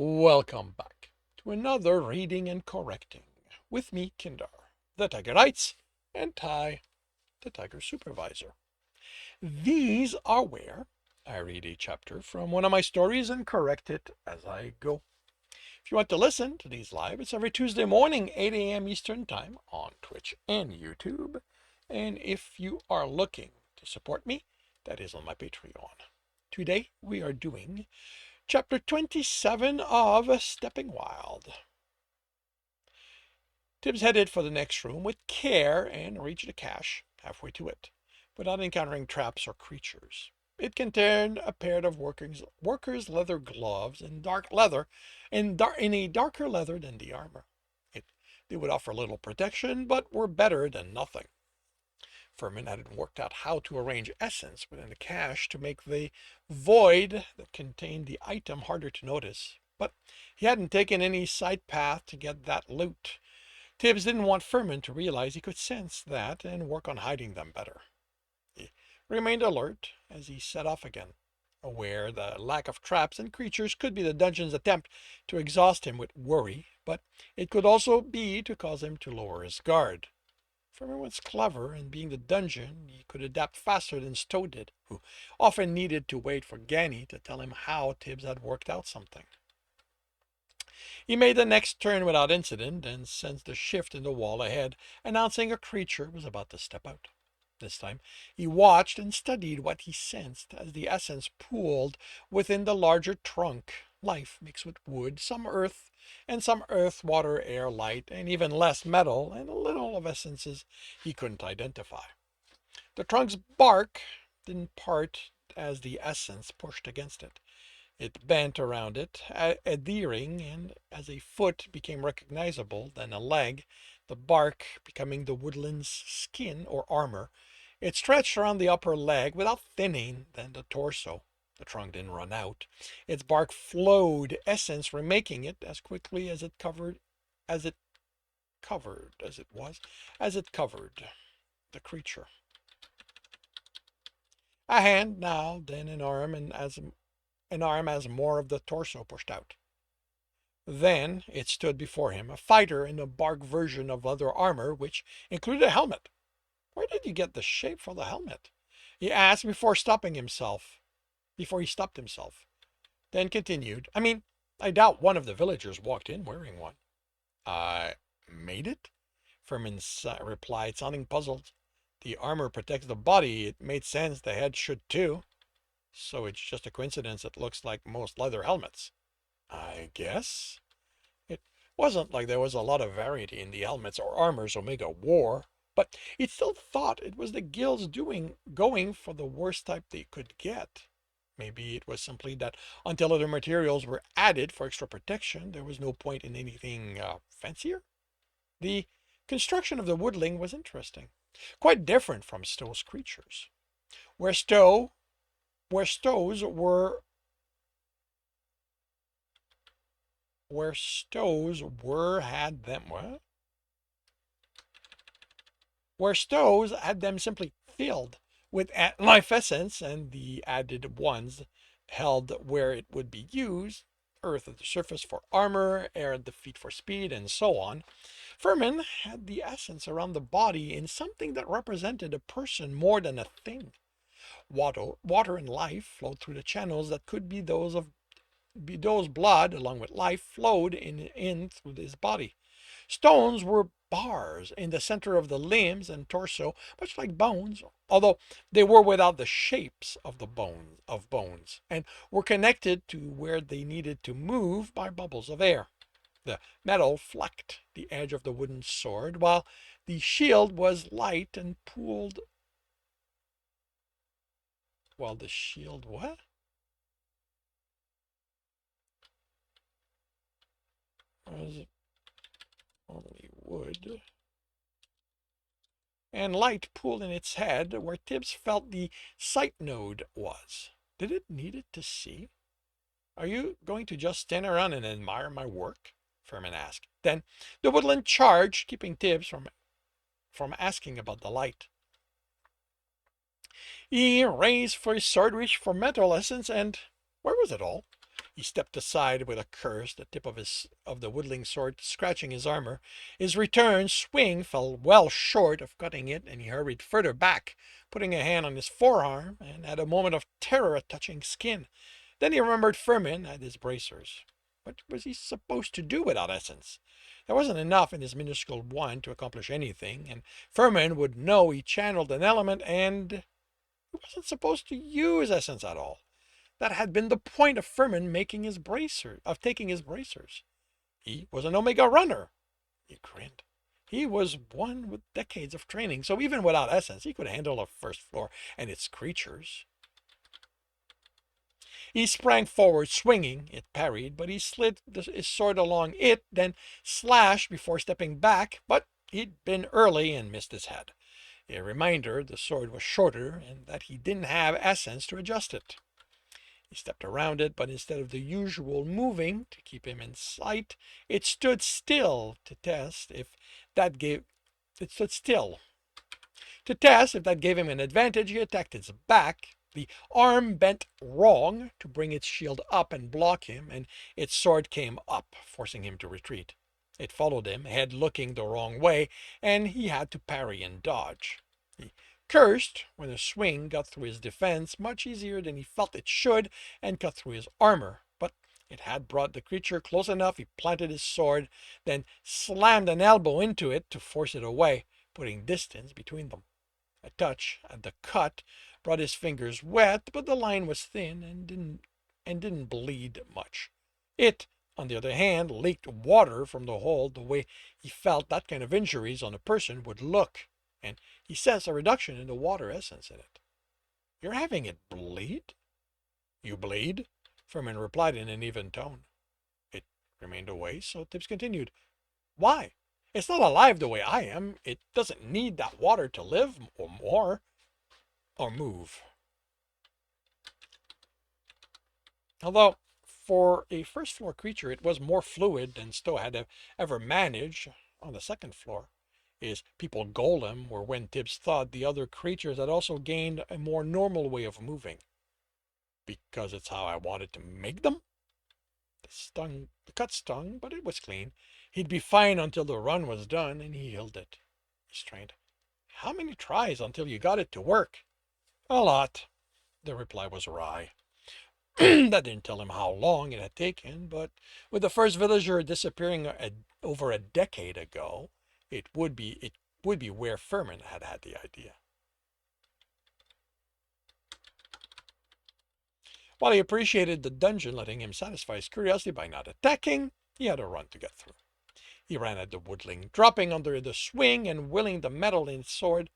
Welcome back to another reading and correcting with me, Kinder, the Tiger Knights, and Ty, the Tiger Supervisor. These are where I read a chapter from one of my stories and correct it as I go. If you want to listen to these live, it's every Tuesday morning, 8 a.m. Eastern Time on Twitch and YouTube. And if you are looking to support me, that is on my Patreon. Today we are doing Chapter 27 of Stepping Wild. Tibs headed for the next room with care and reached the cache halfway to it, without encountering traps or creatures. It contained a pair of workers' leather gloves in dark leather, in a darker leather than the armor. They would offer little protection, but were better than nothing. Furman hadn't worked out how to arrange essence within the cache to make the void that contained the item harder to notice, but he hadn't taken any side path to get that loot. Tibs didn't want Furman to realize he could sense that and work on hiding them better. He remained alert as he set off again, aware the lack of traps and creatures could be the dungeon's attempt to exhaust him with worry, but it could also be to cause him to lower his guard. Furman was clever, and being the dungeon, he could adapt faster than Stowe did, who often needed to wait for Ganny to tell him how Tibs had worked out something. He made the next turn without incident and sensed a shift in the wall ahead, announcing a creature was about to step out. This time, he watched and studied what he sensed as the essence pooled within the larger trunk. Life mixed with wood, some earth, and some earth, water, air, light, and even less metal, and a little of essences he couldn't identify. The trunk's bark didn't part as the essence pushed against it. It bent around it, adhering, and as a foot became recognizable, then a leg, the bark becoming the woodland's skin or armor, it stretched around the upper leg without thinning, then the torso. The trunk didn't run out. Its bark flowed, essence remaking it as quickly as it covered the creature. A hand now, then an arm, and as more of the torso pushed out. Then it stood before him, a fighter in a bark version of leather armor, which included a helmet. Where did you get the shape for the helmet? He asked before he stopped himself. Then continued, I doubt one of the villagers walked in wearing one. I made it? Furman replied, sounding puzzled. The armor protects the body. It made sense the head should too. So it's just a coincidence it looks like most leather helmets. I guess. It wasn't like there was a lot of variety in the helmets or armors Omega wore, but it still thought it was the guilds going for the worst type they could get. Maybe it was simply that until other materials were added for extra protection, there was no point in anything fancier. The construction of the woodling was interesting, quite different from Stowe's creatures. Where Stowe's were had them simply filled with life essence, and the added ones held where it would be used, earth at the surface for armor, air at the feet for speed, and so on. Furman had the essence around the body in something that represented a person more than a thing. Water and life flowed through the channels that could be those blood, along with life, flowed in through his body. Stones were bars in the center of the limbs and torso, much like bones, although they were without the shapes of bones, and were connected to where they needed to move by bubbles of air. The metal flecked the edge of the wooden sword, while the shield was light and pooled. While the shield what? Was only wood. And light pooled in its head where Tibs felt the sight node was. Did it need it to see? Are you going to just stand around and admire my work? Furman asked. Then the woodland charged, keeping Tibs from asking about the light. He raised for his sword, reached for metal essence, and where was it all? He stepped aside with a curse, the tip of the woodling sword scratching his armor. His return swing fell well short of cutting it, and he hurried further back, putting a hand on his forearm, and had a moment of terror at touching skin. Then he remembered Furman had his bracers. What was he supposed to do without essence? There wasn't enough in his minuscule wand to accomplish anything, and Furman would know he channeled an element, and he wasn't supposed to use essence at all. That had been the point of Furman taking his bracers. He was an Omega runner. He grinned. He was one with decades of training, so even without essence, he could handle a first floor and its creatures. He sprang forward, swinging. It parried, but he slid his sword along it, then slashed before stepping back, but he'd been early and missed his head. A reminder the sword was shorter and that he didn't have essence to adjust it. He stepped around it, but instead of the usual moving to keep him in sight, it stood still to test if that gave it stood still. To test if that gave him an advantage, he attacked its back. The arm bent wrong to bring its shield up and block him, and its sword came up, forcing him to retreat. It followed him, head looking the wrong way, and he had to parry and dodge. He cursed when a swing got through his defense much easier than he felt it should and cut through his armor, but it had brought the creature close enough. He planted his sword, then slammed an elbow into it to force it away, putting distance between them. A touch at the cut brought his fingers wet, but the line was thin and didn't bleed much. It, on the other hand, leaked water from the hole the way he felt that kind of injuries on a person would look, and he sensed a reduction in the water essence in it. You're having it bleed? You bleed? Furman replied in an even tone. It remained away, so Tibs continued. Why? It's not alive the way I am. It doesn't need that water to live or move. Although, for a first floor creature, it was more fluid than Stowe had ever managed on the second floor. His people golem were when Tibbs thought the other creatures had also gained a more normal way of moving. Because it's how I wanted to make them? The cut stung, but it was clean. He'd be fine until the run was done, and he healed it. He strained. How many tries until you got it to work? A lot. The reply was wry. That didn't tell him how long it had taken, but with the first villager disappearing over a decade ago, it would be where Furman had had the idea. While he appreciated the dungeon letting him satisfy his curiosity by not attacking, he had a run to get through. He ran at the woodling, dropping under the swing and willing the metal in his sword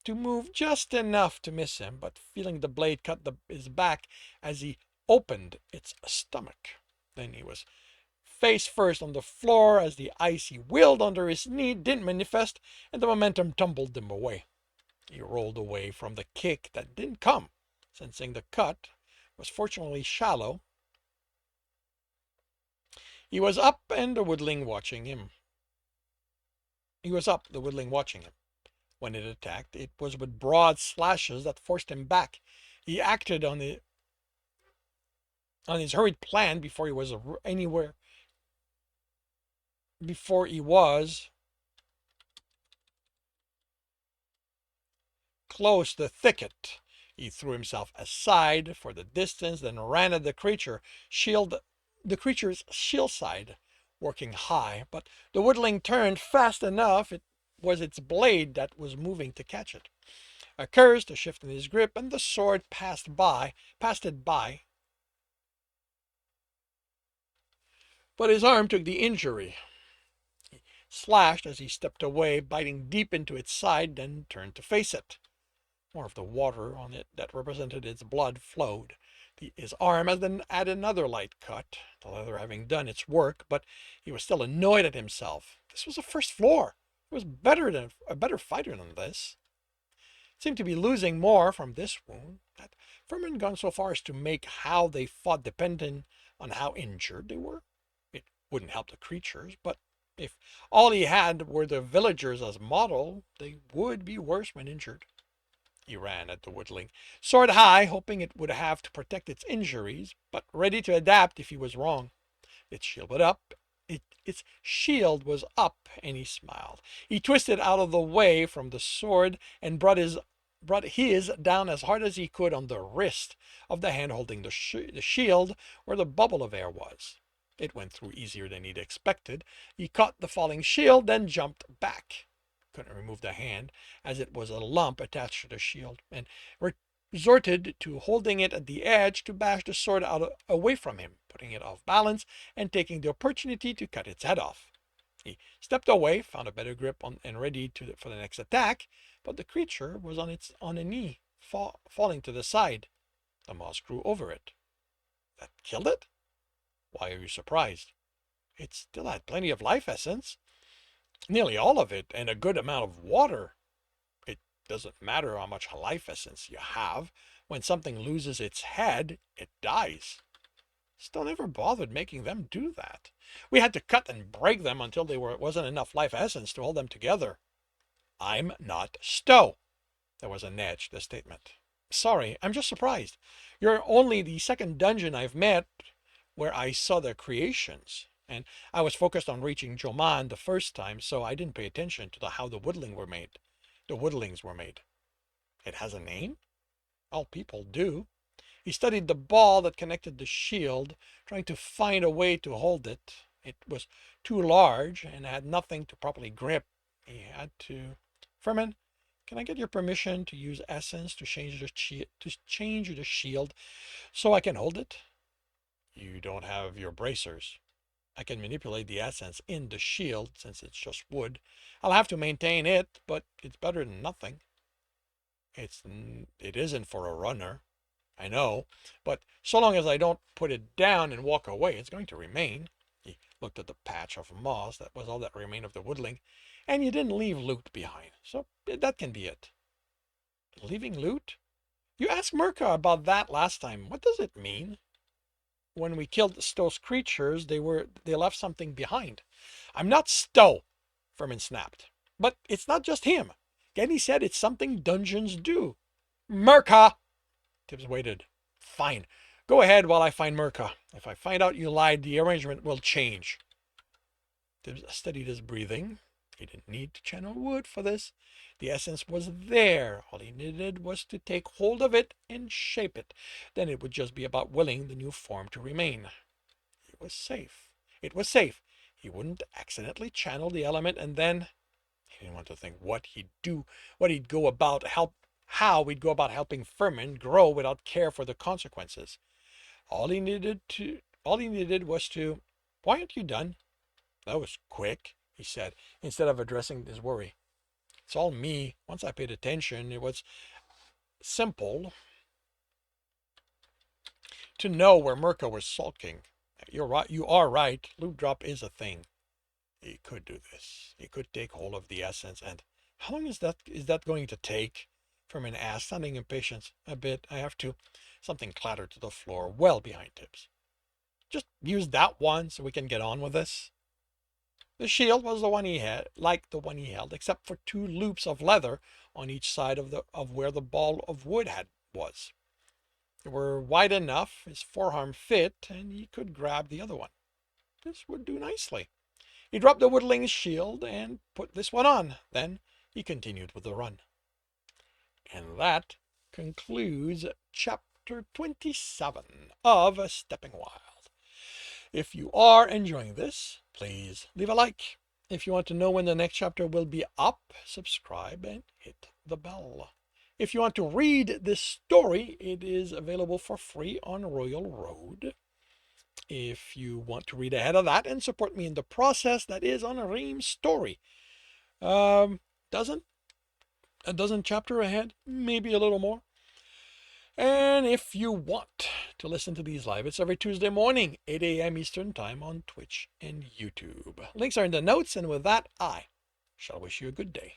to move just enough to miss him, but feeling the blade cut his back as he opened its stomach. Then he was face first on the floor as the ice he willed under his knee didn't manifest, and the momentum tumbled him away. He rolled away from the kick that didn't come, sensing the cut was fortunately shallow. He was up, the woodling watching him. When it attacked, it was with broad slashes that forced him back. He acted on his hurried plan before he was close to the thicket. He threw himself aside for the distance, then ran at the creature's shield side, working high, but the woodling turned fast enough. It was its blade that was moving to catch it. A curse, a shift in his grip, and the sword passed it by. But his arm took the injury. He slashed as he stepped away, biting deep into its side, then turned to face it. More of the water on it that represented its blood flowed. His arm had another light cut, the leather having done its work, but he was still annoyed at himself. This was a first floor. He was a better fighter than this. Seemed to be losing more from this wound. Had Furman gone so far as to make how they fought dependent on how injured they were? It wouldn't help the creatures, but if all he had were the villagers as model, they would be worse when injured. He ran at the woodling, sword high, hoping it would have to protect its injuries, but ready to adapt if he was wrong. Its shield was up. Its shield was up, and he smiled. He twisted out of the way from the sword and brought his down as hard as he could on the wrist of the hand holding the shield, where the bubble of air was. It went through easier than he'd expected. He caught the falling shield, then jumped back. Couldn't remove the hand, as it was a lump attached to the shield, and resorted to holding it at the edge to bash the sword away from him, putting it off balance and taking the opportunity to cut its head off. He stepped away, found a better grip and ready for the next attack, but the creature was on a knee, falling to the side. The moss grew over it. That killed it? Why are you surprised? It still had plenty of life essence, nearly all of it, and a good amount of water. It doesn't matter how much life essence you have. When something loses its head, it dies. Stowe never bothered making them do that. We had to cut and break them until wasn't enough life essence to hold them together. I'm not Stowe. There was an edge to the statement. Sorry, I'm just surprised. You're only the second dungeon I've met where I saw their creations, and I was focused on reaching Joman the first time, so I didn't pay attention to how the woodlings were made. It has a name? All people do. He studied the ball that connected the shield, trying to find a way to hold it. It was too large and had nothing to properly grip. He had to... Furman, can I get your permission to use essence to change the shield so I can hold it? You don't have your bracers. I can manipulate the essence in the shield since it's just wood. I'll have to maintain it, but it's better than nothing. It isn't for a runner. I know, but so long as I don't put it down and walk away, it's going to remain. He looked at the patch of moss that was all that remained of the woodling, and you didn't leave loot behind, so that can be it. Leaving loot? You asked Merca about that last time. What does it mean? When we killed Stowe's creatures, they left something behind. I'm not Stowe, Furman snapped. But it's not just him. Genny said it's something dungeons do. Merca! Tibs waited. Fine. Go ahead while I find Merca. If I find out you lied, the arrangement will change. Tibs steadied his breathing. He didn't need to channel wood for this. The essence was there. All he needed was to take hold of it and shape it. Then it would just be about willing the new form to remain. It was safe. It was safe. He wouldn't accidentally channel the element, and then... He didn't want to think what he'd do, how we'd go about helping Furman grow without care for the consequences. All he needed was to... Why aren't you done? That was quick, he said, instead of addressing his worry. It's all me. Once I paid attention, it was simple to know where Merca was sulking. You're right. You are right. Loot drop is a thing. He could do this. He could take hold of the essence. And how long is that going to take? Furman asked, sounding impatient a bit. I have to. Something clattered to the floor, well behind Tibs. Just use that one so we can get on with this. The shield was the one he had, like the one he held, except for two loops of leather on each side of where the ball of wood was. They were wide enough, his forearm fit, and he could grab the other one. This would do nicely. He dropped the woodling's shield and put this one on. Then he continued with the run. And that concludes chapter 27 of Stepping Wild. If you are enjoying this, please leave a like. If you want to know when the next chapter will be up, subscribe and hit the bell. If you want to read this story, it is available for free on Royal Road. If you want to read ahead of that and support me in the process, that is on Ream's story. A dozen chapter ahead, maybe a little more. And if you want to listen to these live, it's every Tuesday morning, 8 a.m. Eastern Time on Twitch and YouTube. Links are in the notes, and with that, I shall wish you a good day.